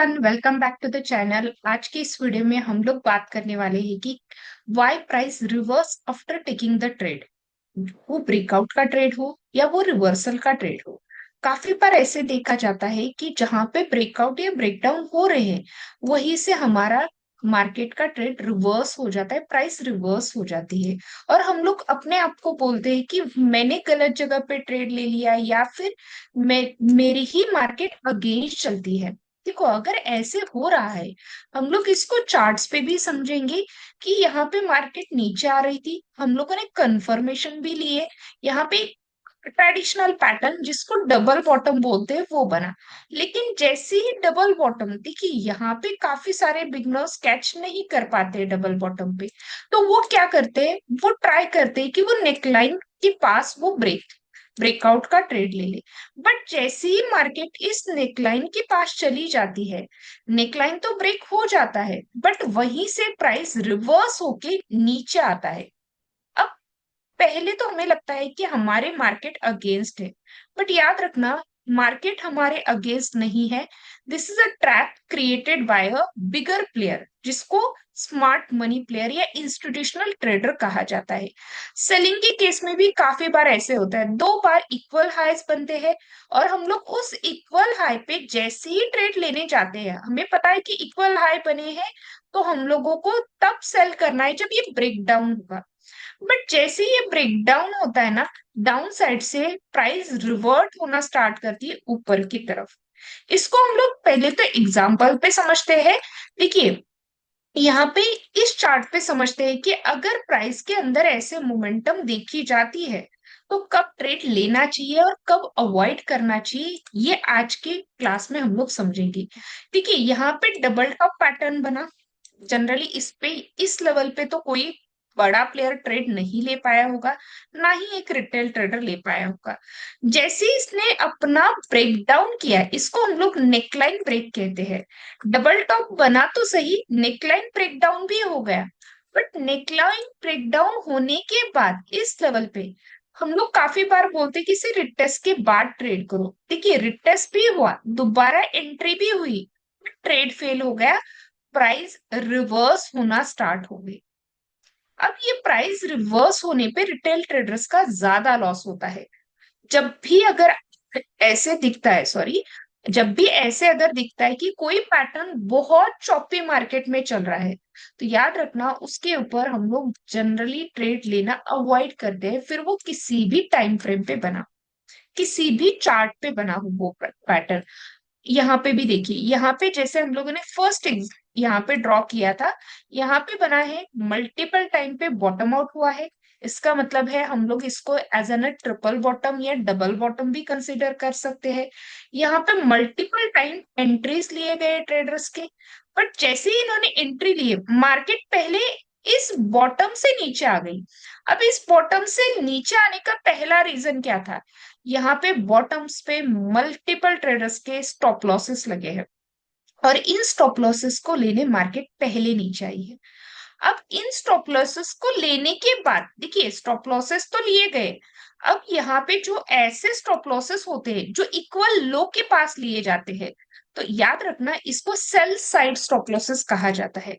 Everyone, welcome back to the channel. आज के इस वीडियो में हम लोग बात करने वाले हैं कि why price reverse after taking the trade. वो ब्रेकआउट का ट्रेड हो या वो रिवर्सल का ट्रेड हो, काफी बार ऐसे देखा जाता है कि जहां पे ब्रेकआउट या ब्रेकडाउन हो रहे हैं वहीं से हमारा मार्केट का ट्रेड रिवर्स हो जाता है, प्राइस रिवर्स हो जाती है। और हम लोग अपने आप को बोलते हैं कि मैंने गलत जगह पे ट्रेड ले लिया या फिर मेरी ही मार्केट अगेंस्ट चलती है। देखो, अगर ऐसे हो रहा है, हम लोग इसको चार्ट्स पे भी समझेंगे कि यहाँ पे मार्केट नीचे आ रही थी, हम लोगों ने कंफर्मेशन भी लिए, यहाँ पे ट्रेडिशनल पैटर्न जिसको डबल बॉटम बोलते हैं वो बना। लेकिन जैसे ही डबल बॉटम, देखिए यहाँ पे काफी सारे बिगनर्स कैच नहीं कर पाते डबल बॉटम पे, तो वो क्या करते हैं, वो ट्राई करते हैं कि वो नेकलाइन के पास वो ब्रेकआउट का ट्रेड ले ले। बट जैसे ही मार्केट इस नेकलाइन के पास चली जाती है, नेकलाइन तो ब्रेक हो जाता है बट वहीं से प्राइस रिवर्स होके नीचे आता है। अब पहले तो हमें लगता है कि हमारे मार्केट अगेंस्ट है, बट याद रखना, मार्केट हमारे अगेंस्ट नहीं है। This is a trap created by a bigger player जिसको स्मार्ट मनी प्लेयर या इंस्टीट्यूशनल ट्रेडर कहा जाता है। सेलिंग के केस में भी काफी बार ऐसे होता है, दो बार इक्वल हाइज बनते हैं और हम लोग उस इक्वल हाई पे जैसे ही ट्रेड लेने जाते हैं, हमें पता है कि इक्वल हाई बने हैं, तो हम लोगों को तब सेल करना है जब ये ब्रेक डाउन होगा। बट जैसे ही ये ब्रेक डाउन होता है ना, डाउन साइड से प्राइस रिवर्ट होना स्टार्ट करती है ऊपर की तरफ। इसको हम लोग पहले तो एग्जाम्पल पे समझते हैं। देखिए, यहाँ पे इस चार्ट पे समझते हैं कि अगर प्राइस के अंदर ऐसे मोमेंटम देखी जाती है तो कब ट्रेड लेना चाहिए और कब अवॉइड करना चाहिए, ये आज के क्लास में हम लोग समझेंगे। देखिए, यहाँ पे डबल टॉप पैटर्न बना। जनरली इस लेवल पे तो कोई बड़ा प्लेयर ट्रेड नहीं ले पाया होगा, ना ही एक रिटेल ट्रेडर ले पाया होगा। जैसे ही इसने अपना ब्रेक डाउन किया, इसको हम लोग नेकलाइन ब्रेक कहते हैं। डबल टॉप बना तो सही, नेकलाइन ब्रेक डाउन भी हो गया, बट नेकलाइन ब्रेक डाउन होने के बाद इस लेवल पे हम लोग काफी बार बोलते हैं कि इसे रिटेस्ट के बाद ट्रेड करो। देखिए, रिटेस्ट भी हुआ, दोबारा एंट्री भी हुई, ट्रेड फेल हो गया, प्राइस रिवर्स होना स्टार्ट हो गई। अब ये प्राइस रिवर्स होने पे रिटेल ट्रेडर्स का ज्यादा लॉस होता है। जब भी अगर ऐसे दिखता है, सॉरी, जब भी ऐसे अगर दिखता है कि कोई पैटर्न बहुत चॉपी मार्केट में चल रहा है, तो याद रखना उसके ऊपर हम लोग जनरली ट्रेड लेना अवॉइड करते हैं, फिर वो किसी भी टाइम फ्रेम पे बना, किसी भी चार्ट पे बना हो वो पैटर्न। यहाँ पे भी देखिए, यहाँ पे जैसे हम लोगों ने फर्स्ट यहाँ पे ड्रॉ किया था, यहाँ पे बना है, मल्टीपल टाइम पे बॉटम आउट हुआ है। इसका मतलब है हम लोग इसको एज एन ट्रिपल बॉटम या डबल बॉटम भी कंसिडर कर सकते हैं। यहाँ पे मल्टीपल टाइम एंट्रीज लिए गए ट्रेडर्स के, बट जैसे ही इन्होंने एंट्री लिए, मार्केट पहले इस बॉटम से नीचे आ गई। अब इस बॉटम से नीचे आने का पहला रीजन क्या था, यहाँ पे बॉटम्स पे मल्टीपल ट्रेडर्स के स्टॉप लॉसेस लगे हैं और इन स्टॉप लॉसेस को लेने मार्केट पहले नीचे आई है। अब इन स्टॉप लॉसेस को लेने के बाद देखिए, स्टॉप लॉसेस तो लिए गए, अब यहाँ पे जो ऐसे स्टॉप लॉसेस होते हैं जो इक्वल लो के पास लिए जाते हैं, तो याद रखना इसको सेल साइड स्टॉप लॉसेस कहा जाता है।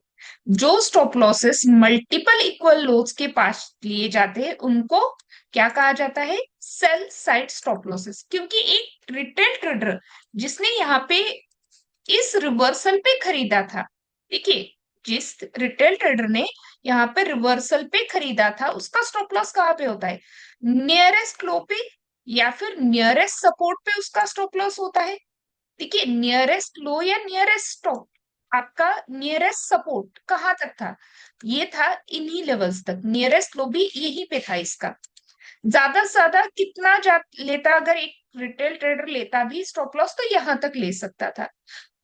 जो स्टॉप लॉसेस मल्टीपल इक्वल लोज के पास लिए जाते हैं उनको क्या कहा जाता है, सेल साइड स्टॉप लॉसेस। क्योंकि एक रिटेल ट्रेडर जिसने यहाँ पे इस रिवर्सल पे खरीदा था, देखिए, जिस रिटेल ट्रेडर ने यहाँ पे रिवर्सल पे खरीदा था उसका स्टॉप लॉस कहाँ पे होता है, नियरेस्ट लो पे या फिर नियरेस्ट सपोर्ट पे उसका स्टॉप लॉस होता है। देखिए, नियरेस्ट लो या नियरेस्ट स्टॉप, आपका नियरेस्ट सपोर्ट कहाँ तक था, ये था इन्हीं लेवल्स तक, नियरेस्ट लो भी यहीं पे था इसका। ज्यादा से ज्यादा कितना जा लेता, अगर एक रिटेल ट्रेडर लेता भी स्टॉप लॉस तो यहां तक ले सकता था।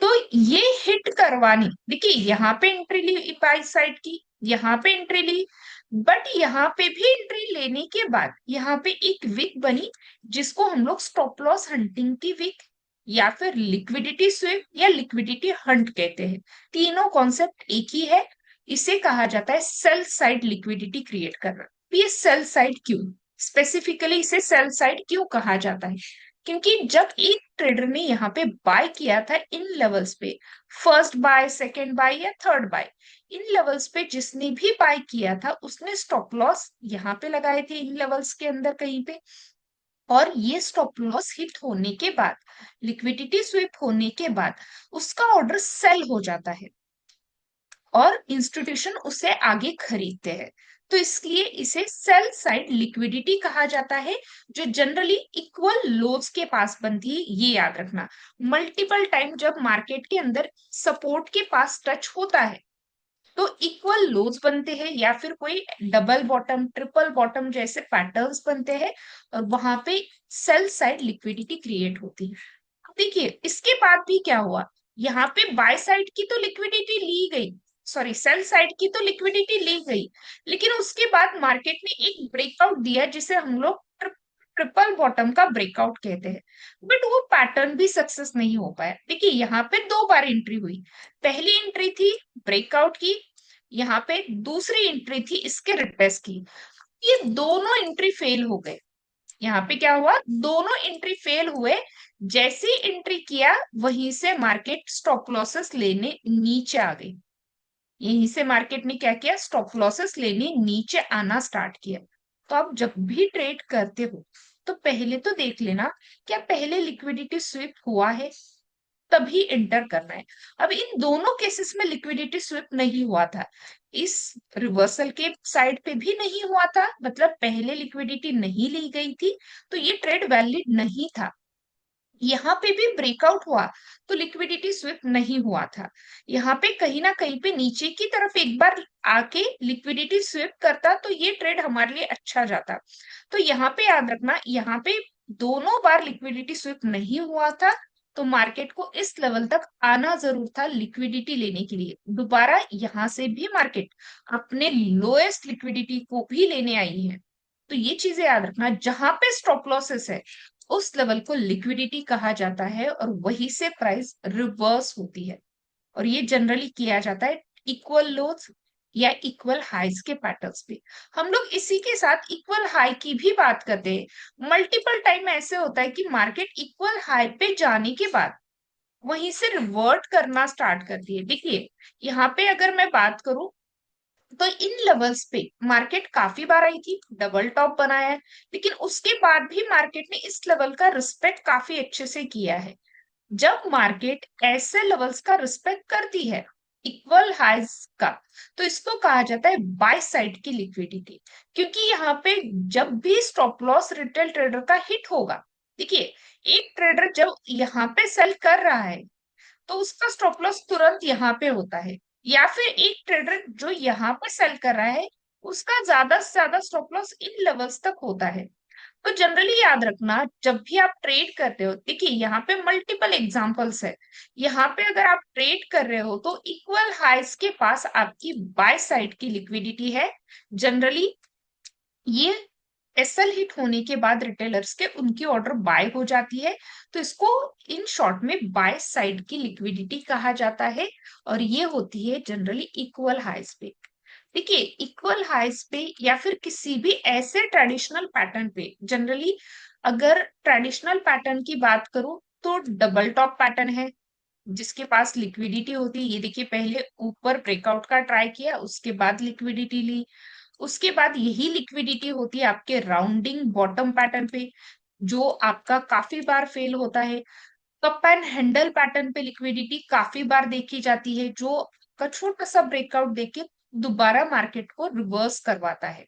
तो ये हिट करवानी, देखिए यहाँ पे एंट्री ली बाई साइड की, यहाँ पे एंट्री ली, बट यहाँ पे भी एंट्री लेने के बाद यहाँ पे एक विक बनी जिसको हम लोग स्टॉप लॉस हंटिंग की विक या फिर लिक्विडिटी स्विप या लिक्विडिटी हंट कहते हैं। तीनों कॉन्सेप्ट एक ही है। इसे कहा जाता है सेल साइड लिक्विडिटी क्रिएट करना। ये सेल साइड क्यों, स्पेसिफिकली इसे सेल साइड क्यों कहा जाता है, क्योंकि जब एक ट्रेडर ने यहाँ पे बाय किया था इन लेवल्स पे, फर्स्ट बाय, सेकेंड बाय या थर्ड बाय, इन लेवल्स पे जिसने भी बाय किया था उसने स्टॉप लॉस यहाँ पे लगाए थे इन लेवल्स के अंदर कहीं पे, और ये स्टॉप लॉस हिट होने के बाद, लिक्विडिटी स्वीप होने के बाद उसका ऑर्डर सेल हो जाता है और इंस्टीट्यूशन उसे आगे खरीदते हैं। तो इसलिए इसे सेल साइड लिक्विडिटी कहा जाता है, जो जनरली इक्वल लोज के पास बनती है। ये याद रखना, मल्टीपल टाइम जब मार्केट के अंदर सपोर्ट के पास टच होता है तो इक्वल लोज बनते हैं या फिर कोई डबल बॉटम, ट्रिपल बॉटम जैसे पैटर्न्स बनते हैं और वहां पे सेल साइड लिक्विडिटी क्रिएट होती है। देखिए इसके बाद भी क्या हुआ, यहाँ पे बाय साइड की तो लिक्विडिटी ली गई, सॉरी सेल साइड की तो लिक्विडिटी ली गई, लेकिन उसके बाद मार्केट ने एक ब्रेकआउट दिया जिसे हम लोग ट्रिपल बॉटम का ब्रेकआउट कहते हैं। बट वो पैटर्न भी सक्सेस नहीं हो पाया। देखिए यहाँ पे दो बार एंट्री हुई, पहली एंट्री थी ब्रेकआउट की, यहाँ पे दूसरी एंट्री थी इसके रिटेस्ट की। ये दोनों एंट्री फेल हो गए। यहाँ पे क्या हुआ, दोनों एंट्री फेल हुए। जैसे एंट्री किया वहीं से मार्केट स्टॉप लॉसेस लेने नीचे आ गई, यहीं से मार्केट ने क्या किया, स्टॉप लॉसेस लेने नीचे आना स्टार्ट किया। तो आप जब भी ट्रेड करते हो तो पहले तो देख लेना क्या पहले लिक्विडिटी स्वीप हुआ है, तभी एंटर करना है। अब इन दोनों केसेस में लिक्विडिटी स्वीप नहीं हुआ था, इस रिवर्सल के साइड पे भी नहीं हुआ था, मतलब पहले लिक्विडिटी नहीं ली गई थी, तो ये ट्रेड वैलिड नहीं था। यहाँ पे भी ब्रेकआउट हुआ तो लिक्विडिटी स्वीप नहीं हुआ था, यहाँ पे कहीं ना कहीं पे नीचे की तरफ एक बार आके लिक्विडिटी स्वीप करता तो ये ट्रेड हमारे लिए अच्छा जाता। तो यहाँ पे याद रखना, यहाँ पे दोनों बार लिक्विडिटी स्वीप नहीं हुआ था, तो मार्केट को इस लेवल तक आना जरूर था लिक्विडिटी लेने के लिए। दोबारा यहाँ से भी मार्केट अपने लोएस्ट लिक्विडिटी को भी लेने आई है। तो ये चीजें याद रखना, जहां पे स्टॉप लॉसेस है उस लेवल को लिक्विडिटी कहा जाता है और वहीं से प्राइस रिवर्स होती है। और ये जनरली किया जाता है इक्वल लोज या इक्वल हाइज के पैटर्न्स पे। हम लोग इसी के साथ इक्वल हाई की भी बात करते हैं। मल्टीपल टाइम ऐसे होता है कि मार्केट इक्वल हाई पे जाने के बाद वहीं से रिवर्ट करना स्टार्ट करती है। देखिए यहाँ पे अगर मैं बात करूं तो इन लेवल्स पे मार्केट काफी बार आई थी, डबल टॉप बनाया है, लेकिन उसके बाद भी मार्केट ने इस लेवल का रिस्पेक्ट काफी अच्छे से किया है। जब मार्केट ऐसे लेवल्स का रिस्पेक्ट करती है इक्वल हाइज का, तो इसको कहा जाता है बाय साइड की लिक्विडिटी। क्योंकि यहाँ पे जब भी स्टॉप लॉस रिटेल ट्रेडर का हिट होगा, देखिए एक ट्रेडर जब यहाँ पे सेल कर रहा है तो उसका स्टॉप लॉस तुरंत यहाँ पे होता है, या फिर एक ट्रेडर जो यहाँ पे सेल कर रहा है उसका ज्यादा से ज्यादा स्टॉप लॉस इन लेवल्स तक होता है। तो जनरली याद रखना, जब भी आप ट्रेड करते हो, देखिए यहाँ पे मल्टीपल एग्जांपल्स है, यहाँ पे अगर आप ट्रेड कर रहे हो तो इक्वल हाइस के पास आपकी बाय साइड की लिक्विडिटी है। जनरली ये एसएल हिट होने के बाद रिटेलर्स के उनकी ऑर्डर बाय हो जाती है, तो इसको इन शॉर्ट में बाय साइड की लिक्विडिटी कहा जाता है। और ये होती है जनरली इक्वल हाइस पे। देखिए इक्वल हाइस पे या फिर किसी भी ऐसे ट्रेडिशनल पैटर्न पे, जनरली अगर ट्रेडिशनल पैटर्न की बात करूं तो डबल टॉप पैटर्न है जिसके पास लिक्विडिटी होती है। ये देखिए पहले ऊपर ब्रेकआउट का ट्राई किया, उसके बाद लिक्विडिटी ली, उसके बाद यही लिक्विडिटी होती है आपके राउंडिंग बॉटम पैटर्न पे, जो आपका काफी बार फेल होता है। कप एंड हैंडल पैटर्न पे लिक्विडिटी काफी बार देखी जाती है, जो का छोटा सा ब्रेकआउट देके दोबारा मार्केट को रिवर्स करवाता है।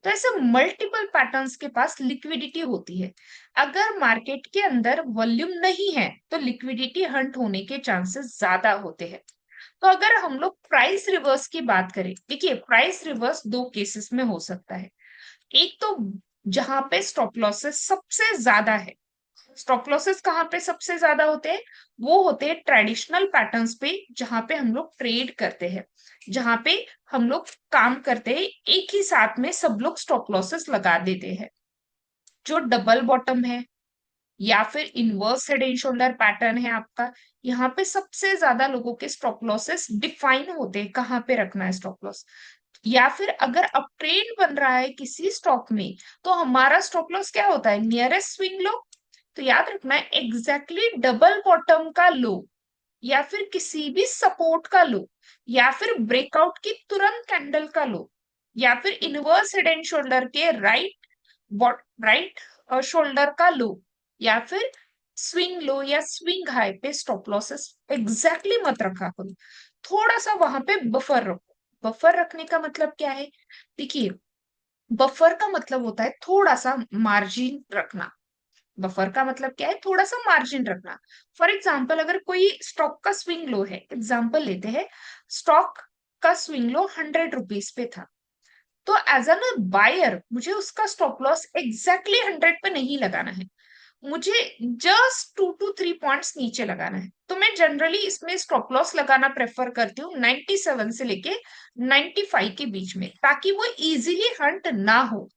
तो ऐसे मल्टीपल पैटर्न्स के पास लिक्विडिटी होती है। अगर मार्केट के अंदर वॉल्यूम नहीं है तो लिक्विडिटी हंट होने के चांसेस ज्यादा होते हैं। तो अगर हम लोग प्राइस रिवर्स की बात करें, देखिए प्राइस रिवर्स दो केसेस में हो सकता है। एक तो जहां पे स्टॉप लॉसेस सबसे ज्यादा है, स्टॉप लॉसेस कहाँ पे सबसे ज्यादा होते हैं, वो होते हैं ट्रेडिशनल पैटर्न्स पे जहां पे हम लोग ट्रेड करते हैं, जहां पे हम लोग काम करते हैं एक ही साथ में सब लोग स्टॉप लॉसेस लगा देते हैं। जो डबल बॉटम है या फिर inverse head and shoulder pattern है आपका, यहाँ पे सबसे ज्यादा लोगों के स्टॉप लॉसेस डिफाइन होते हैं कहाँ पे रखना है स्टॉप लॉस। या फिर अगर अप ट्रेंड बन रहा है किसी स्टॉक में तो हमारा स्टॉप लॉस क्या होता है, नियरेस्ट स्विंग लो। तो याद रखना है एग्जैक्टली डबल बॉटम का लो, या फिर किसी भी सपोर्ट का लो, या फिर ब्रेकआउट की तुरंत कैंडल का लो, या फिर इनवर्स हेड एंड शोल्डर के राइट शोल्डर का लो, या फिर स्विंग लो या स्विंग हाई पे स्टॉप लॉसेस एग्जैक्टली मत रखा करो। थोड़ा सा वहां पे बफर रखो। बफर रखने का मतलब क्या है? देखिए, बफर का मतलब होता है थोड़ा सा मार्जिन रखना। बफर का मतलब क्या है? थोड़ा सा मार्जिन रखना। फॉर एग्जाम्पल, अगर कोई स्टॉक का स्विंग लो है, एग्जाम्पल लेते हैं, स्टॉक का स्विंग लो 100 रुपीज पे था, तो एज एन बायर मुझे उसका स्टॉप लॉस एग्जैक्टली 100 पे नहीं लगाना है, मुझे जस्ट 2 to 3 पॉइंट्स नीचे लगाना है। तो मैं जनरली इसमें स्टॉप लॉस लगाना प्रेफर करती हूँ 97 से लेके 95 के बीच में, ताकि वो इजीली हंट ना हो।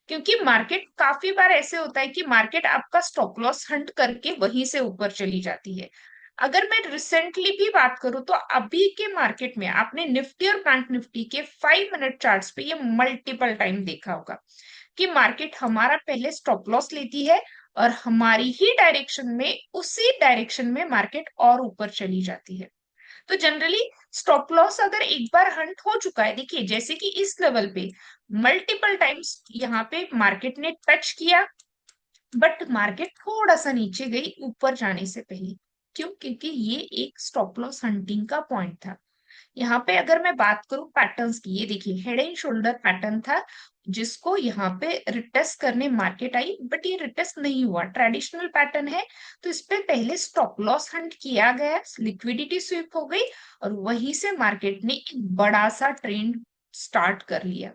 क्योंकि मार्केट काफी बार ऐसे होता है कि मार्केट आपका स्टॉप लॉस हंट करके वहीं से ऊपर चली जाती है। अगर मैं रिसेंटली भी बात करूं तो अभी के मार्केट में आपने निफ्टी और बैंक निफ्टी के 5 मिनट चार्ट्स पे ये मल्टीपल टाइम देखा होगा कि मार्केट हमारा पहले स्टॉप लॉस लेती है और हमारी ही डायरेक्शन में, उसी डायरेक्शन में मार्केट और ऊपर चली जाती है। तो जनरली स्टॉप लॉस अगर एक बार हंट हो चुका है, देखिए जैसे कि इस लेवल पे मल्टीपल टाइम्स यहाँ पे मार्केट ने टच किया, बट मार्केट थोड़ा सा नीचे गई ऊपर जाने से पहले। क्यों? क्योंकि ये एक स्टॉप लॉस हंटिंग का पॉइंट था। यहाँ पे अगर मैं बात करूं पैटर्न्स की, ये देखिए हेड एंड शोल्डर पैटर्न था, जिसको यहाँ पे रिटेस्ट करने मार्केट आई, बट ये रिटेस्ट नहीं हुआ, ट्रेडिशनल पैटर्न है। तो इस पे पहले स्टॉप लॉस हंट किया गया, लिक्विडिटी स्वीप हो गई, और वहीं से मार्केट ने एक बड़ा सा ट्रेंड स्टार्ट कर लिया।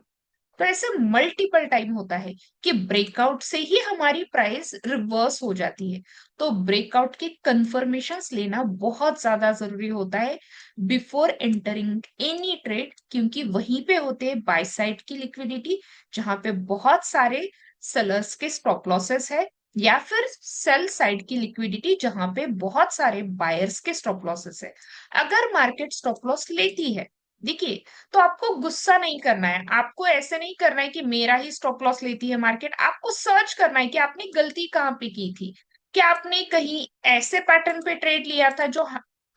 तो ऐसे मल्टीपल टाइम होता है कि ब्रेकआउट से ही हमारी प्राइस रिवर्स हो जाती है। तो ब्रेकआउट की कंफर्मेशंस लेना बहुत ज्यादा जरूरी होता है बिफोर एंटरिंग एनी ट्रेड, क्योंकि वहीं पे होते हैं बाय साइड की लिक्विडिटी, जहां पे बहुत सारे सेलर्स के स्टॉप लॉसेस है, या फिर सेल साइड की लिक्विडिटी जहां पे बहुत सारे बायर्स के स्टॉप लॉसेस है। अगर मार्केट स्टॉप लॉस लेती है, देखिए, तो आपको गुस्सा नहीं करना है, आपको ऐसे नहीं करना है कि मेरा ही स्टॉप लॉस लेती है मार्केट। आपको सर्च करना है कि आपने गलती कहाँ पे की थी। क्या आपने कहीं ऐसे पैटर्न पे ट्रेड लिया था जो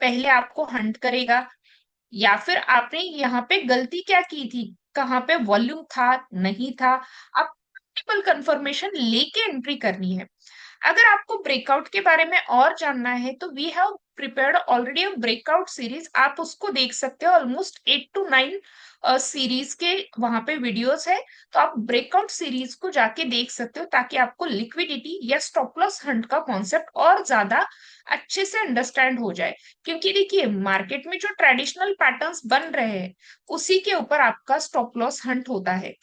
पहले आपको हंट करेगा, या फिर आपने यहाँ पे गलती क्या की थी, कहाँ पे वॉल्यूम था, नहीं था। आप मल्टीपल कंफर्मेशन लेके एंट्री करनी है। अगर आपको ब्रेकआउट के बारे में और जानना है तो we have prepared already a breakout series, आप उसको देख सकते हो। ऑलमोस्ट 8 to 9 सीरीज के वहां पे वीडियोस है, तो आप ब्रेकआउट सीरीज को जाके देख सकते हो, ताकि आपको लिक्विडिटी या स्टॉप लॉस हंट का कॉन्सेप्ट और ज्यादा अच्छे से अंडरस्टैंड हो जाए। क्योंकि देखिए, मार्केट में जो ट्रेडिशनल पैटर्न्स बन रहे हैं, उसी के ऊपर आपका स्टॉप लॉस हंट होता है।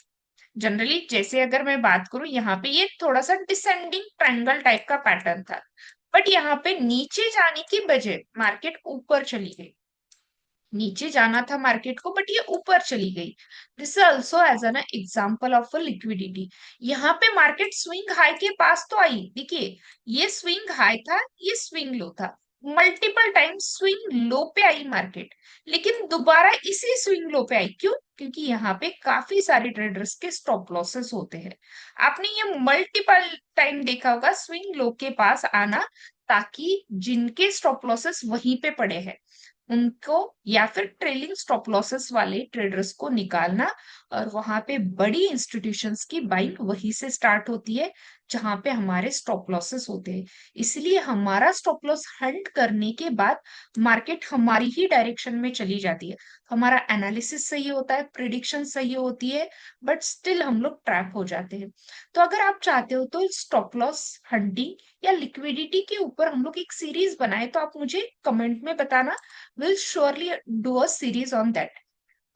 जनरली जैसे अगर मैं बात करूं, यहाँ पे ये थोड़ा सा डिसेंडिंग ट्रायंगल टाइप का पैटर्न था, बट यहाँ पे नीचे जाने की बजाय मार्केट ऊपर चली गई। नीचे जाना था मार्केट को, बट ये ऊपर चली गई। This is also as an example of a liquidity. यहाँ पे मार्केट स्विंग हाई के पास तो आई, देखिए ये स्विंग हाई था, ये स्विंग लो था, मल्टीपल टाइम स्विंग लो पे आई मार्केट, लेकिन दोबारा इसी स्विंग लो पे आई। क्यों? क्योंकि यहाँ पे काफी सारे ट्रेडर्स के स्टॉप लॉसेस होते हैं। आपने ये मल्टीपल टाइम देखा होगा स्विंग लो के पास आना, ताकि जिनके स्टॉप लॉसेस वहीं पे पड़े हैं उनको, या फिर ट्रेलिंग स्टॉप लॉसेस वाले ट्रेडर्स को निकालना, और वहां पे बड़ी इंस्टीट्यूशंस की बाइंग वहीं से स्टार्ट होती है, जहां पे हमारे स्टॉप लॉसेस होते हैं। इसलिए हमारा स्टॉप लॉस हंट करने के बाद मार्केट हमारी ही डायरेक्शन में चली जाती है। हमारा एनालिसिस सही होता है, प्रिडिक्शन सही होती है, बट स्टिल हम लोग ट्रैप हो जाते हैं। तो अगर आप चाहते हो तो स्टॉप लॉस हंटिंग या लिक्विडिटी के ऊपर हम लोग एक सीरीज बनाए, तो आप मुझे कमेंट में बताना। Will surely do a series on that.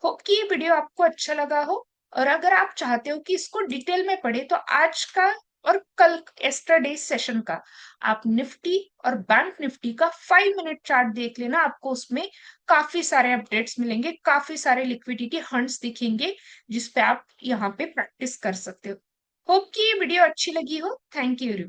Hope कि ये वीडियो आपको अच्छा लगा हो। और अगर आप चाहते हो कि इसको डिटेल में पढ़े, तो आज का और कल यस्टरडे सेशन का आप निफ्टी और बैंक निफ्टी का 5 मिनट चार्ट देख लेना। आपको उसमें काफी सारे अपडेट्स मिलेंगे, काफी सारे लिक्विडिटी हंट्स दिखेंगे, जिसपे आप यहाँ पे प्रैक्टिस कर सकते हो। होप कि ये वीडियो अच्छी लगी हो। Thank you everyone.